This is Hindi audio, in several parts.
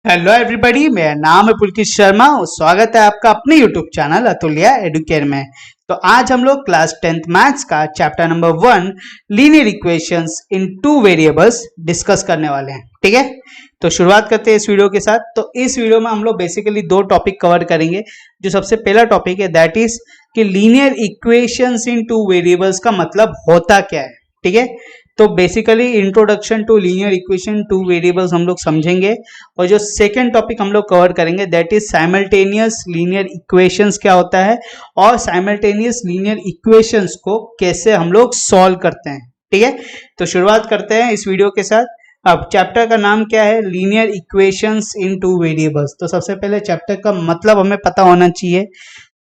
हेलो एवरीबॉडी, मेरा नाम है पुलकित शर्मा और स्वागत है आपका अपने यूट्यूब चैनल अतुल्या एडुकेयर में। तो आज हम लोग क्लास 10th मैथ्स का chapter number 1 linear equations in two variables discuss करने वाले हैं। ठीक है, तो शुरुआत करते हैं इस वीडियो के साथ। तो इस वीडियो में हम लोग बेसिकली दो टॉपिक कवर करेंगे। जो सबसे पहला टॉपिक है दैट इज कि linear equations in two variables का मतलब होता क्या है। ठीक है, तो basically introduction to linear equation two variables हम लोग समझेंगे। और जो सेकेंड टॉपिक हम लोग कवर करेंगे that is simultaneous linear equations क्या होता है और साइमल्टेनियस लीनियर इक्वेशंस को कैसे हम लोग सॉल्व करते हैं। ठीक है, तो शुरुआत करते हैं इस वीडियो के साथ। अब चैप्टर का नाम क्या है? Linear equations in two variables. तो सबसे पहले चैप्टर का मतलब हमें पता होना चाहिए।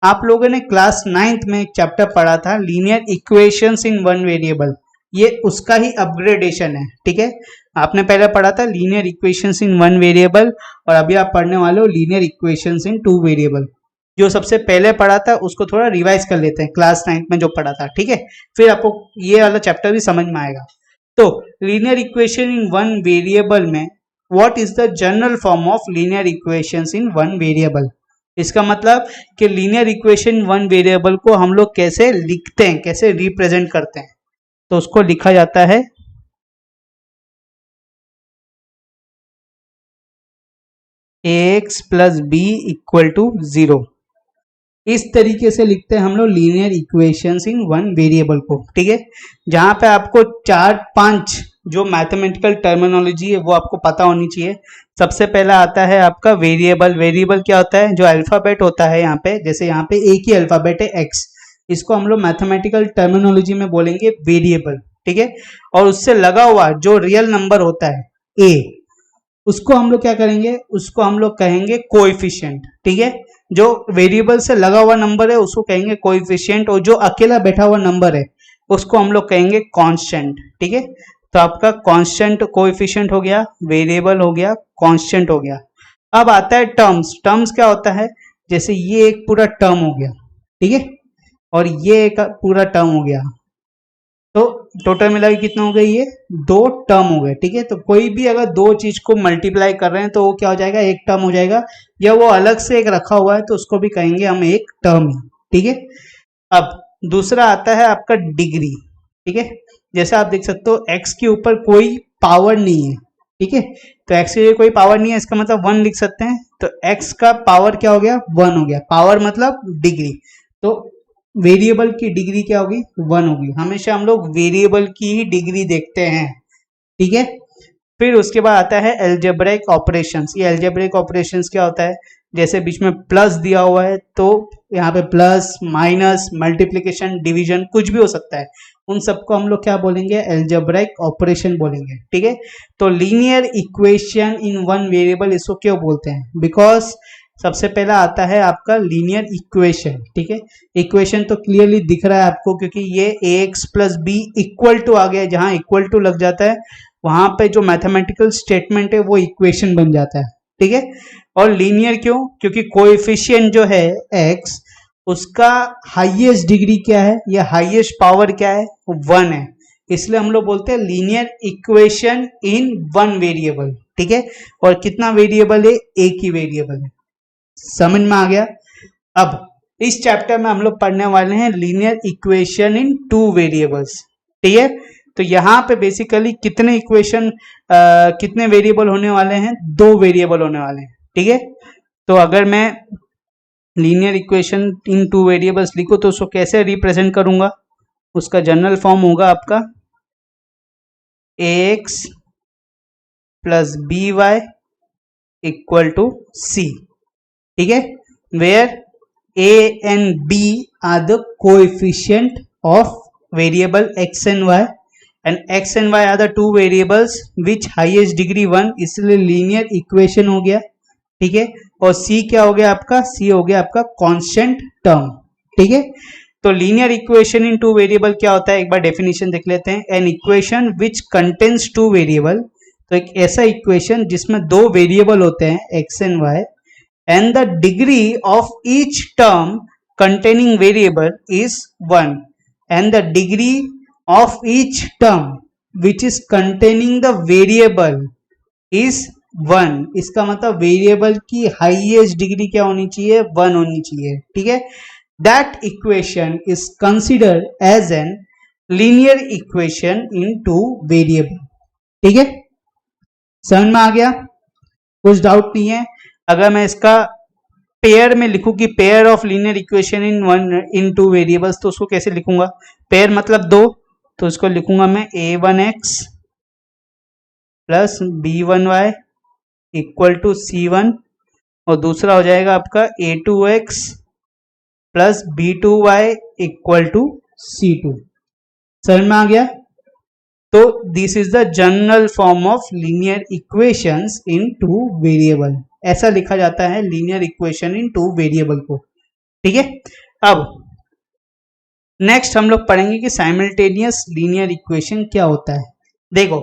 आप लोगों ने क्लास 9th में एक चैप्टर पढ़ा था linear equations in one variable, ये उसका ही अपग्रेडेशन है। ठीक है, आपने पहले पढ़ा था linear equations in one variable और अभी आप पढ़ने वाले हो linear equations in two variable. जो सबसे पहले पढ़ा था उसको थोड़ा रिवाइज कर लेते हैं, क्लास 9th में जो पढ़ा था। ठीक है, फिर आपको ये वाला चैप्टर भी समझ में आएगा। तो linear equation in one variable में what is the general form of linear equations in one variable. इसका मतलब कि लीनियर इक्वेशन वन वेरिएबल को हम लोग कैसे लिखते हैं, कैसे रिप्रेजेंट करते हैं। तो उसको लिखा जाता है ax plus B equal to 0। इस तरीके से लिखते हैं हम लोग linear equations in one variable को। ठीक है, जहां पे आपको 4-5 जो मैथमेटिकल टर्मिनोलॉजी है वो आपको पता होनी चाहिए। सबसे पहला आता है आपका वेरिएबल। वेरिएबल क्या होता है? जो अल्फाबेट होता है यहाँ पे, जैसे यहाँ पे एक ही अल्फाबेट है x, इसको हम लोग मैथमेटिकल टर्मिनोलॉजी में बोलेंगे वेरिएबल। ठीक है, और उससे लगा हुआ जो रियल नंबर होता है a, उसको हम लोग क्या करेंगे? उसको हम लोग कहेंगे कोएफिशिएंट। ठीक है, जो वेरिएबल से लगा हुआ नंबर है उसको कहेंगे कोएफिशिएंट, और जो अकेला बैठा हुआ नंबर है उसको हम लोग कहेंगे कांस्टेंट। ठीक है, तो आपका कांस्टेंट कोएफिशिएंट हो गया, वेरिएबल हो गया, कांस्टेंट हो गया। अब आता है टर्म्स। टर्म्स क्या होता है? जैसे ये एक पूरा टर्म हो गया, ठीक है, और ये एक पूरा टर्म हो गया, तो टोटल मिला के कितना हो गया? ये 2 टर्म हो गए। ठीक है, तो कोई भी अगर दो चीज को मल्टीप्लाई कर रहे हैं तो वो क्या हो जाएगा? एक टर्म हो जाएगा। या वो अलग से एक रखा हुआ है तो उसको भी कहेंगे हम एक टर्म ही। ठीक है, अब दूसरा आता है आपका डिग्री। ठीक है, जैसे आप देख सकते हो एक्स के ऊपर कोई पावर नहीं है। ठीक है, तो एक्स के लिए कोई पावर नहीं है, इसका मतलब 1 लिख सकते हैं। तो एक्स का पावर क्या हो गया? 1 हो गया। पावर मतलब डिग्री। तो वेरिएबल की डिग्री क्या होगी? 1 होगी। हमेशा हम लोग वेरिएबल की ही डिग्री देखते हैं। ठीक है, फिर उसके बाद आता है एल्जेब्रिक ऑपरेशंस। ये एल्जेब्रिक ऑपरेशंस क्या होता है? जैसे बीच में प्लस दिया हुआ है तो यहाँ पे प्लस, माइनस, मल्टीप्लिकेशन, डिवीजन कुछ भी हो सकता है, उन सबको हम लोग क्या बोलेंगे? एल्जेब्रिक ऑपरेशन बोलेंगे। ठीक है, तो linear equation in one variable इसको क्यों बोलते हैं? बिकॉज सबसे पहला आता है आपका लीनियर इक्वेशन। ठीक है, इक्वेशन तो क्लियरली दिख रहा है आपको, क्योंकि ये ax plus B equal to आ गया। जहां इक्वल टू लग जाता है वहां पे जो मैथमेटिकल स्टेटमेंट है वो इक्वेशन बन जाता है। ठीक है, और लीनियर क्यों? क्योंकि कोएफिशिएंट जो है x, उसका हाईएस्ट डिग्री क्या है या हाईएस्ट पावर क्या है? 1 है। इसलिए हम लोग बोलते हैं linear equation in one variable. ठीक है, और कितना वेरिएबल है? एक ही वेरिएबल है। समझ में आ गया? अब इस चैप्टर में हम लोग पढ़ने वाले हैं linear equation in two variables. ठीक है, तो यहाँ पे बेसिकली कितने इक्वेशन कितने वेरिएबल होने वाले हैं? 2 वेरिएबल होने वाले हैं। ठीक है, तो अगर मैं linear equation in two variables लिखूं तो उसको कैसे रिप्रेजेंट करूंगा? उसका जनरल फॉर्म होगा आपका ax plus B Y equal to C. ठीक है, where a and b are the coefficient of variable x and y, and x and y are the two variables which highest degree 1, इसलिए लीनियर इक्वेशन हो गया। ठीक है, और c क्या हो गया आपका? c हो गया आपका कांस्टेंट टर्म। ठीक है, तो linear equation in two variable क्या होता है? एक बार डेफिनेशन देख लेते हैं। An equation which contains two variable, तो एक ऐसा इक्वेशन जिसमें 2 वेरिएबल होते हैं x and y, and the degree of each term containing variable is 1, and the degree of each term which is containing the variable is 1, इसका मतलब वेरिएबल की हाईएस्ट डिग्री क्या होनी चाहिए, 1 होनी चाहिए, ठीक है। That equation is considered as an linear equation in two variable, ठीक है। समझ में आ गया, कुछ डाउट नहीं है। अगर मैं इसका पेयर में लिखूं कि pair of linear equation in two variables, तो उसको कैसे लिखूंगा, पेयर मतलब दो, तो इसको लिखूंगा मैं a1x plus b1y equal to c1, और दूसरा हो जाएगा आपका a2x plus b2y equal to c2। समझ में आ गया। तो this is the general form of linear equations in two variable, ऐसा लिखा जाता है linear equation in two variable को, ठीक है। अब नेक्स्ट हम लोग पढ़ेंगे कि साइमल्टेनियस लीनियर इक्वेशन क्या होता है। देखो,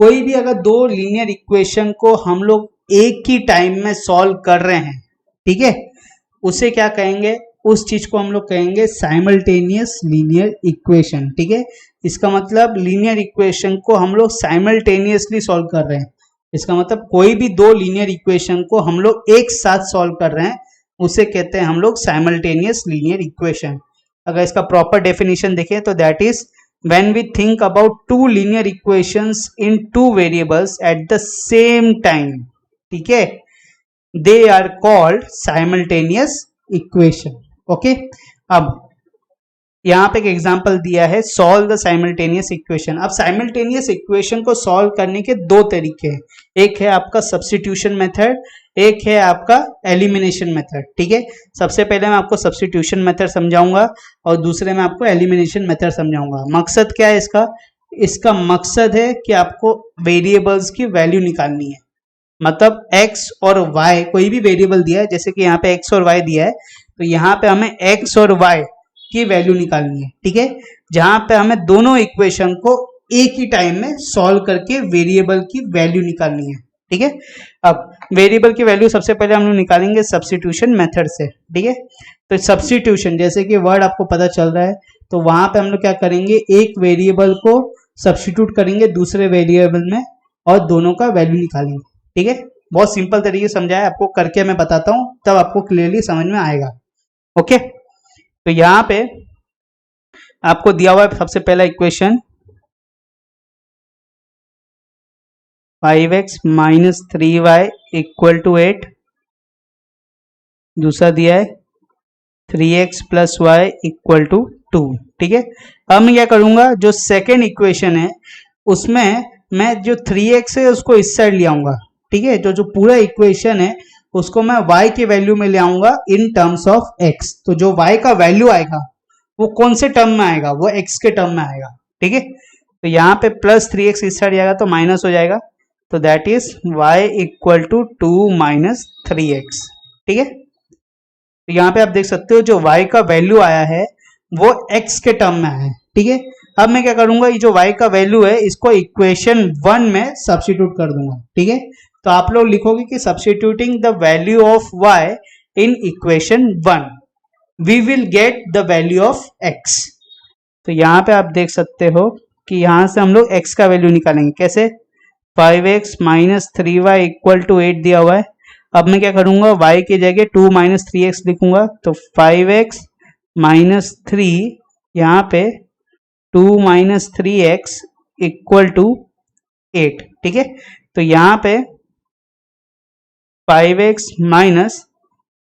कोई भी अगर दो लीनियर इक्वेशन को हम लोग एक ही टाइम में सॉल्व कर रहे हैं, ठीक है, उसे क्या कहेंगे, उस चीज को हम लोग कहेंगे साइमल्टेनियस लीनियर इक्वेशन, ठीक है। इसका मतलब लीनियर इक्वेशन को हम लोग साइमल्टेनियसली सॉल्व कर रहे हैं, इसका मतलब कोई भी दो लीनियर इक्वेशन को हम लोग एक साथ सॉल्व कर रहे हैं, उसे कहते हैं हम लोग साइमल्टेनियस लीनियर इक्वेशन। अगर इसका प्रॉपर डेफिनेशन देखें तो that is when we think about two linear equations in two variables at the same time, ठीक है, they are called simultaneous equation, okay. अब यहाँ पे एक एग्जांपल दिया है, सॉल्व द साइमल्टेनियस इक्वेशन। अब साइमल्टेनियस इक्वेशन को सॉल्व करने के दो तरीके हैं, एक है आपका सब्स्टिट्यूशन मेथड, एक है आपका एलिमिनेशन मेथड, ठीक है। सबसे पहले मैं आपको सब्स्टिट्यूशन मेथड समझाऊंगा और दूसरे में आपको एलिमिनेशन मेथड समझाऊंगा। मकसद क्या है इसका, इसका मकसद है कि आपको वेरिएबल्स की वैल्यू निकालनी है, मतलब x और y, कोई भी वेरिएबल दिया है, जैसे कि यहाँ पे x और y दिया है, तो यहाँ पे हमें x और y की वैल्यू निकालनी है, ठीक है। जहां पे हमें दोनों इक्वेशन को एक ही टाइम में सॉल्व करके वेरिएबल की वैल्यू निकालनी है, ठीक है। अब वेरिएबल की वैल्यू सबसे पहले हम लोग निकालेंगे सब्स्टिट्यूशन मेथड से, ठीक है। तो सब्स्टिट्यूशन, जैसे कि वर्ड आपको पता चल रहा है, तो वहां पे हम लोग क्या करेंगे, एक वेरिएबल को सब्स्टिट्यूट करेंगे दूसरे वेरिएबल में और दोनों का वैल्यू निकालेंगे, ठीक है। बहुत सिंपल तरीके से समझाया, आपको करके मैं बताता हूं तब आपको क्लियरली समझ में आएगा, ओके। तो यहां पे आपको दिया हुआ है सबसे पहला equation 5x minus 3y equal to 8, दूसरा दिया है 3x plus y equal to 2, ठीक है। अब मैं क्या करूंगा, जो सेकेंड इक्वेशन है उसमें मैं जो 3x है उसको इस साइड ले आऊंगा, ठीक है। जो पूरा इक्वेशन है उसको मैं y की वैल्यू में ले आऊंगा इन टर्म्स ऑफ x, तो जो y का वैल्यू आएगा वो कौन से टर्म में आएगा, वो x के टर्म में आएगा, ठीक है। तो यहाँ पे प्लस 3x इस साइड जाएगा तो माइनस हो जाएगा, तो that is y equal to 2 minus 3x, ठीक है। तो यहाँ पे आप देख सकते हो जो y का वैल्यू आया है वो x के टर्म में आया है, ठीक है। अब मैं क्या करूंगा, ये जो y का वैल्यू है इसको इक्वेशन 1 में सब्स्टिट्यूट कर दूंगा, ठीक है। तो आप लोग लिखोगे कि substituting the value of y in equation 1 we will get the value of x। तो यहाँ पे आप देख सकते हो कि यहाँ से हम लोग x का वैल्यू निकालेंगे, कैसे, 5x minus 3y equal to 8 दिया हुआ है। अब मैं क्या करूंगा, y की जगह 2 माइनस 3x लिखूंगा, तो 5x माइनस 3, यहाँ पे 2 माइनस 3x इक्वल टू 8, ठीक है। तो यहाँ पे 5x माइनस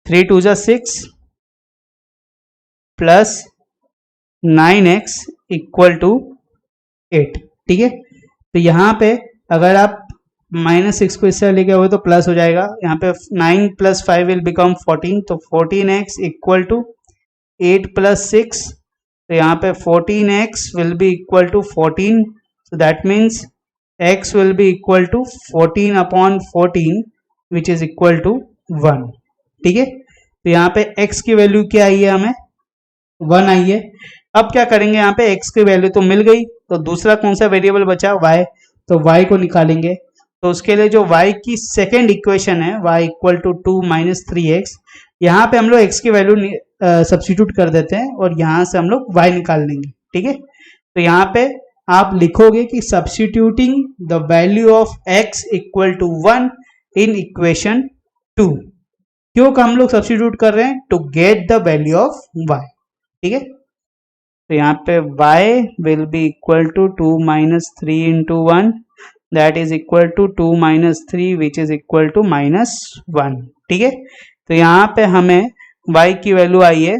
3 टू जा 6 प्लस 9x इक्वल टू 8, ठीक है। तो यहाँ पे अगर आप माइनस 6 को इससे लेके हुए तो प्लस हो जाएगा, यहाँ पे 9 प्लस 5 विल बिकम 14, तो 14x इक्वल टू 8 प्लस 6, तो यहाँ पे 14x will be equal to 14, so that means x will be equal to 14 upon 14 which is equal to 1, ठीक है। तो यहाँ पे x की वैल्यू क्या आई है, हमें 1 आई है। अब क्या करेंगे, यहाँ पे x की वैल्यू तो मिल गई, तो दूसरा कौन सा वेरिएबल बचा, y, तो y को निकालेंगे। तो उसके लिए जो y की सेकेंड इक्वेशन है y equal to 2 minus 3x, यहाँ पे हम लोग x की वैल्यू सब्स्टिट्यूट कर देते हैं और यहाँ से हम लोग y निकाल लेंगे, ठीक है। तो यहाँ पे आप लिखोगे कि substituting the value of x equal to 1 in equation 2। क्यों का हम लोग सब्स्टिट्यूट कर रहे हैं? To get the value of y। ठीक है, तो यहाँ पे y will be equal to 2 minus 3 into 1, that is equal to 2 minus 3 which is equal to -1। ठीक है, तो यहाँ पे हमें y की वैल्यू आई है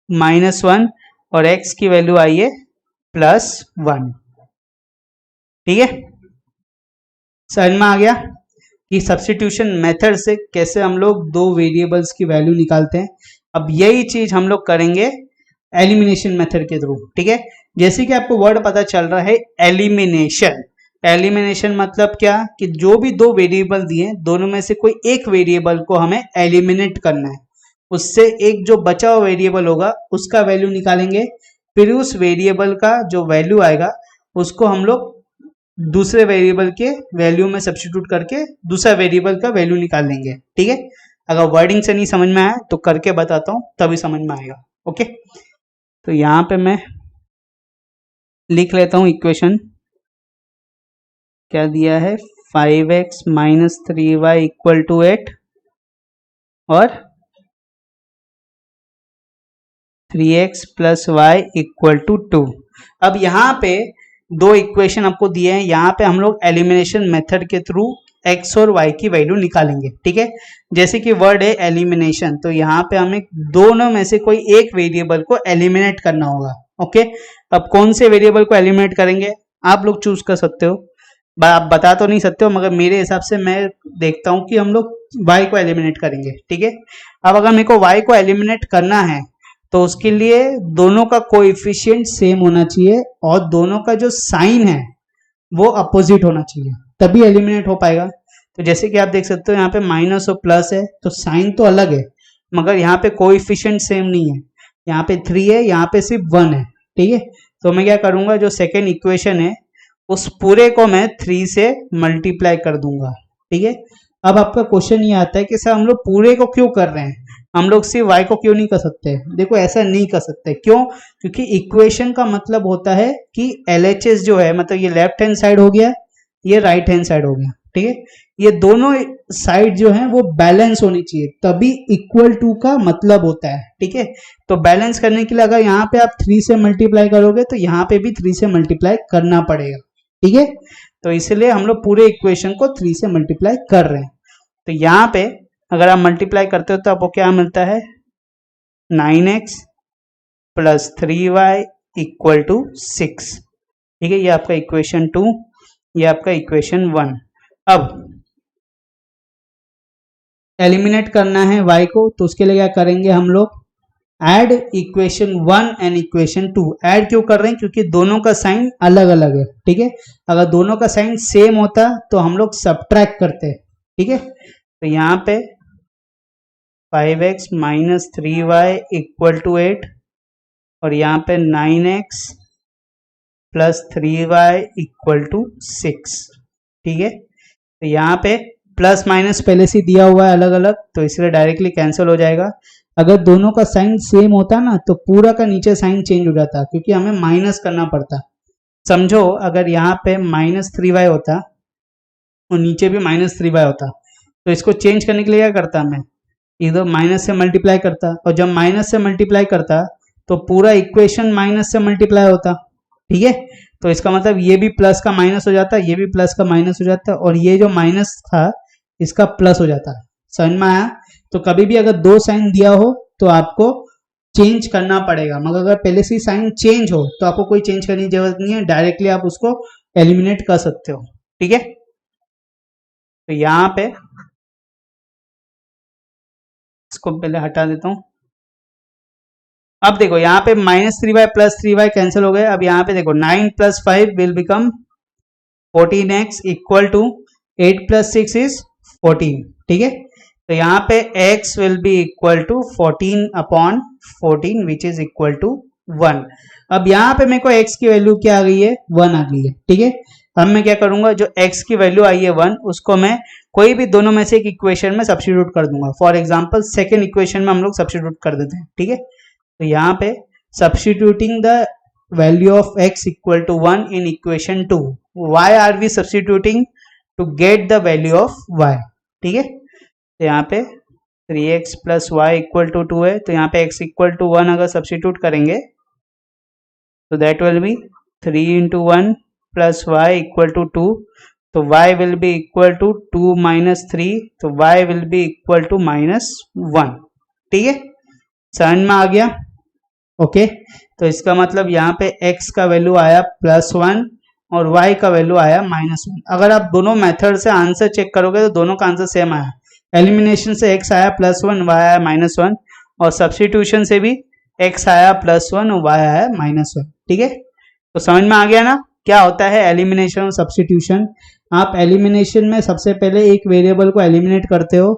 -1 और x की वैल्यू आई है +1। ठीक है, समझ में आ गया कि सब्स्टिट्यूशन मेथड से कैसे हम लोग दो वेरिएबल्स की वैल्यू निकालते हैं। अब यही चीज हम लोग करेंगे एलिमिनेशन मेथड के थ्रू। ठीक है, जैसे कि आपको वर्ड पता चल रहा है एलिमिनेशन। एलिमिनेशन मतलब क्या कि जो भी दो वेरिएबल दिए दोनों में से कोई एक वेरिएबल को हमें एलिमिनेट करना है, उससे एक जो बचा हुआ वेरिएबल होगा उसका वैल्यू निकालेंगे, फिर उस वेरिएबल का जो वैल्यू आएगा उसको हम लोग दूसरे वेरिएबल के वैल्यू में सब्स्टिट्यूट करके दूसरा वेरिएबल का वैल्यू निकाल लेंगे। ठीक है, अगर वर्डिंग से नहीं समझ में आया तो करके बताता हूं तभी समझ में आएगा। ओके, तो यहां पे मैं लिख लेता हूं इक्वेशन। क्या दिया है? 5x minus 3y equal to 8 और 3x plus y equal to 2। अब यहाँ पे दो इक्वेशन आपको दिए हैं, यहाँ पे हम लोग एलिमिनेशन मेथड के थ्रू x और y की वैल्यू निकालेंगे। ठीक है, जैसे कि वर्ड है एलिमिनेशन, तो यहाँ पे हमें दोनों में से कोई एक वेरिएबल को एलिमिनेट करना होगा। ओके, अब कौन से वेरिएबल को एलिमिनेट करेंगे आप लोग चूज कर सकते हो, आप बता तो नहीं सकते हो, मगर मेरे हिसाब से मैं देखता हूँ कि हम लोग y को एलिमिनेट करेंगे। ठीक है, अब अगर मेरे को y को एलिमिनेट करना है तो उसके लिए दोनों का कोएफिशिएंट सेम होना चाहिए और दोनों का जो साइन है वो अपोजिट होना चाहिए, तभी एलिमिनेट हो पाएगा। तो जैसे कि आप देख सकते हो यहाँ पे माइनस और प्लस है तो साइन तो अलग है, मगर यहाँ पे कोएफिशिएंट सेम नहीं है। यहाँ पे 3 है, यहाँ पे सिर्फ 1 है। ठीक है, तो मैं क्या करूंगा, जो सेकेंड इक्वेशन है उस पूरे को मैं 3 से मल्टीप्लाई कर दूंगा। ठीक है, अब आपका क्वेश्चन ये आता है कि सर हम लोग पूरे को क्यों कर रहे हैं, हम लोग सिर्फ y को क्यों नहीं कर सकते? देखो ऐसा नहीं कर सकते, क्यों? क्योंकि इक्वेशन का मतलब होता है कि LHS जो है, मतलब ये लेफ्ट हैंड साइड हो गया, ये राइट हैंड साइड हो गया। ठीक है, ये दोनों साइड जो है वो बैलेंस होनी चाहिए, तभी इक्वल टू का मतलब होता है। ठीक है, तो बैलेंस करने के लिए अगर यहाँ पे आप 3 से मल्टीप्लाई करोगे तो यहाँ पे भी 3 से मल्टीप्लाई करना पड़ेगा। ठीक है, तो इसलिए हम लोग पूरे इक्वेशन को 3 से मल्टीप्लाई कर रहे हैं। तो यहाँ पे अगर आप मल्टीप्लाई करते हो तो आपको क्या मिलता है? 9x plus 3y equal to 6। ठीक है, ये आपका इक्वेशन 2, ये आपका इक्वेशन 1। अब एलिमिनेट करना है y को, तो उसके लिए क्या करेंगे हम लोग? Add equation 1 and equation 2। Add क्यों कर रहे हैं? क्योंकि दोनों का साइन अलग अलग है। ठीक है, अगर दोनों का साइन सेम होता तो हम लोग सब्ट्रैक्ट करते हैं। ठीक है, तो यहाँ पे 5x minus 3y equal to 8 और यहाँ पे 9x plus 3y equal to 6। ठीक है, तो यहाँ पे प्लस माइनस पहले से दिया हुआ है अलग अलग, तो इसलिए डायरेक्टली कैंसिल हो जाएगा। अगर दोनों का साइन सेम होता ना तो पूरा का नीचे साइन चेंज हो जाता, क्योंकि हमें माइनस करना पड़ता। समझो अगर यहाँ पे -3y होता और नीचे भी -3y होता, तो इसको चेंज करने के लिए क्या करता मैं? इधर माइनस से मल्टीप्लाई करता, और जब माइनस से मल्टीप्लाई करता तो पूरा इक्वेशन माइनस से मल्टीप्लाई होता। ठीक है, तो इसका मतलब ये भी प्लस का माइनस हो जाता, ये भी प्लस का माइनस हो जाता, और ये जो माइनस था इसका प्लस हो जाता। समझ में आया? तो कभी भी अगर दो साइन दिया हो तो आपको चेंज करना पड़ेगा, मगर अगर पहले से साइन चेंज हो तो आपको कोई चेंज करने की जरूरत नहीं है, डायरेक्टली आप उसको एलिमिनेट कर सकते हो। ठीक है, तो यहाँ पे इसको पहले हटा देता हूं। अब देखो यहाँ पे -3y प्लस 3y कैंसिल हो गए। अब यहाँ पे देखो 9 plus 5 will become 14x equal to 8 plus 6 is 14। ठीक है, तो यहाँ पे x will be equal to 14 upon 14 which is equal to 1। अब यहाँ पे मेरे को x की वैल्यू क्या आ गई है? 1 आ गई है। ठीक है, अब मैं क्या करूंगा, जो x की वैल्यू आई है 1 उसको मैं कोई भी दोनों में से एक इक्वेशन में सब्स्टिट्यूट कर दूंगा। फॉर एग्जांपल सेकेंड इक्वेशन में हम लोग सब्स्टिट्यूट कर देते हैं। ठीक है, तो यहाँ पे substituting the value of x equal to 1 in equation 2, why are we substituting? To get the value of y, ठीक है। तो यहाँ पे 3x plus y equal to 2 है, तो यहाँ पे x इक्वल टू 1 अगर सब्सटीट्यूट करेंगे तो that will be 3 into 1 plus y equal to 2, तो y will be equal to 2 minus 3, तो y will be equal to -1, ठीक है। समझ में आ गया? ओके, तो इसका मतलब यहाँ पे x का वैल्यू आया +1 और y का वैल्यू आया -1। अगर आप दोनों मेथड से आंसर चेक करोगे तो दोनों का आंसर सेम आया। एलिमिनेशन से x आया +1, y आया -1, और सब्स्टिट्यूशन से भी x आया +1 और y आया -1, ठीक है। तो समझ में आ गया ना क्या होता है एलिमिनेशन और सब्स्टिट्यूशन। आप एलिमिनेशन में सबसे पहले एक वेरिएबल को एलिमिनेट करते हो,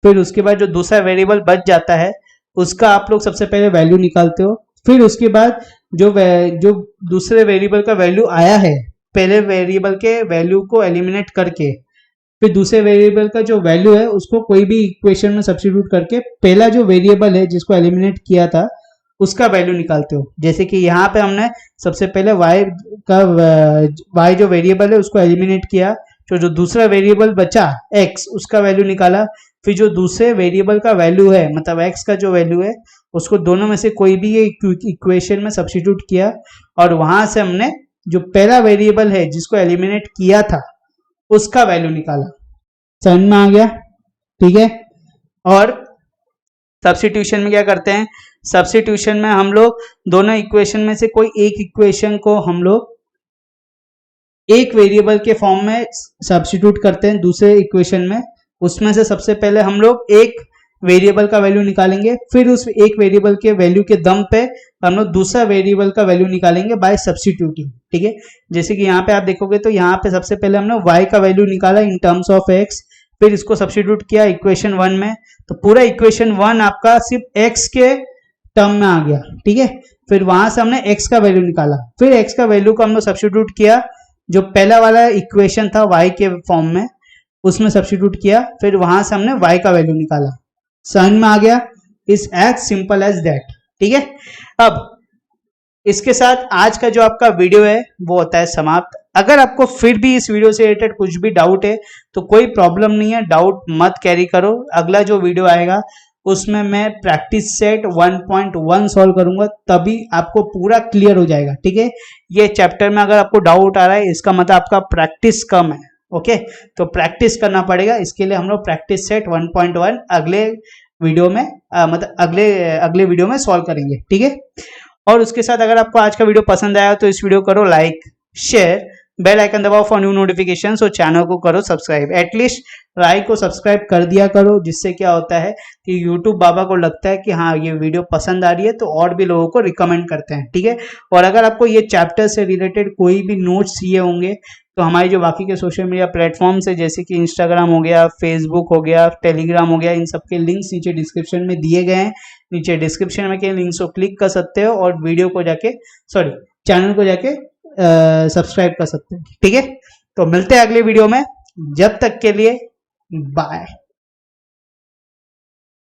फिर उसके बाद जो दूसरा वेरिएबल बच जाता है उसका आप लोग सबसे पहले वैल्यू निकालते हो, फिर उसके बाद जो दूसरे वेरिएबल का वैल्यू आया है पहले वेरिएबल के वैल्यू को एलिमिनेट करके, फिर दूसरे वेरिएबल का जो वैल्यू है उसको कोई भी इक्वेशन में सब्स्टिट्यूट करके पहला जो वेरिएबल है जिसको एलिमिनेट किया था उसका वैल्यू निकालते हो। जैसे कि यहाँ पे हमने सबसे पहले y जो वेरिएबल है उसको एलिमिनेट किया, जो दूसरा वेरिएबल बचा x उसका वैल्यू निकाला, फिर जो दूसरे वेरिएबल का वैल्यू है मतलब x का जो वैल्यू है उसको दोनों में से कोई भी इक्वेशन में सब्स्टिट्यूट किया, और वहां से हमने जो पहला वेरिएबल है जिसको एलिमिनेट किया था उसका वैल्यू निकाला। समझ में आ गया? ठीक है। और सब्स्टिट्यूशन में क्या करते हैं, सब्स्टिट्यूशन में हम लोग दोनों इक्वेशन में से कोई एक इक्वेशन को हम लोग एक वेरिएबल के फॉर्म में सब्स्टिट्यूट करते हैं दूसरे इक्वेशन में। उसमें से सबसे पहले हम लोग एक वेरिएबल का वैल्यू निकालेंगे, फिर उस एक वेरिएबल के वैल्यू के दम पे हम लोग दूसरा वेरिएबल का वैल्यू निकालेंगे बाय सब्स्टिट्यूटिंग, ठीक है। जैसे कि यहाँ पे आप देखोगे तो यहाँ पे सबसे पहले हमने y का वैल्यू निकाला इन टर्म्स ऑफ x, फिर इसको सब्स्टिट्यूट किया इक्वेशन 1 में, तो पूरा इक्वेशन 1 आपका सिर्फ x के टर्म में आ गया, ठीक है। फिर वहां से हमने x का वैल्यू निकाला, फिर x का वैल्यू को हमने सब्स्टिट्यूट किया जो पहला वाला इक्वेशन था y के फॉर्म में उसमें सब्स्टिट्यूट किया, फिर वहां से हमने y का वैल्यू निकाला। समझ में आ गया? Is as simple as that, ठीक है। अब इसके साथ आज का जो आपका वीडियो है वो होता है समाप्त। अगर आपको फिर भी इस वीडियो से रिलेटेड कुछ भी डाउट है तो कोई प्रॉब्लम नहीं है, डाउट मत कैरी करो। अगला जो वीडियो आएगा उसमें मैं प्रैक्टिस सेट 1.1 सॉल्व करूंगा, तभी आपको पूरा क्लियर हो जाएगा, ठीक है। ये चैप्टर में अगर आपको डाउट आ रहा है इसका मतलब आपका प्रैक्टिस कम है, ओके। तो प्रैक्टिस करना पड़ेगा, इसके लिए हम लोग प्रैक्टिस सेट 1.1 अगले वीडियो में मतलब अगले वीडियो में सॉल्व करेंगे, ठीक है। और उसके साथ अगर आपको आज का वीडियो पसंद आया तो इस वीडियो करो लाइक, शेयर, बेल आइकन दबाओ फॉर न्यू नोटिफिकेशन, और चैनल को करो सब्सक्राइब। एटलीस्ट लाइक को सब्सक्राइब कर दिया करो, जिससे क्या होता है कि यूट्यूब बाबा को लगता है कि हाँ ये वीडियो पसंद आ रही है, तो और भी लोगों को रिकमेंड करते हैं, ठीक है। और अगर आपको ये चैप्टर से रिलेटेड कोई भी नोट्स चाहिए होंगे तो हमारे जो बाकी के सोशल मीडिया प्लेटफॉर्म्स है जैसे कि इंस्टाग्राम हो गया, फेसबुक हो गया, टेलीग्राम हो गया, इन सब के लिंक्स नीचे डिस्क्रिप्शन में दिए गए हैं। नीचे डिस्क्रिप्शन में के लिंक्स को क्लिक कर सकते हो और वीडियो को जाके चैनल को जाके सब्सक्राइब कर सकते हैं, ठीक है। तो मिलते हैं अगले वीडियो में, जब तक के लिए बाय।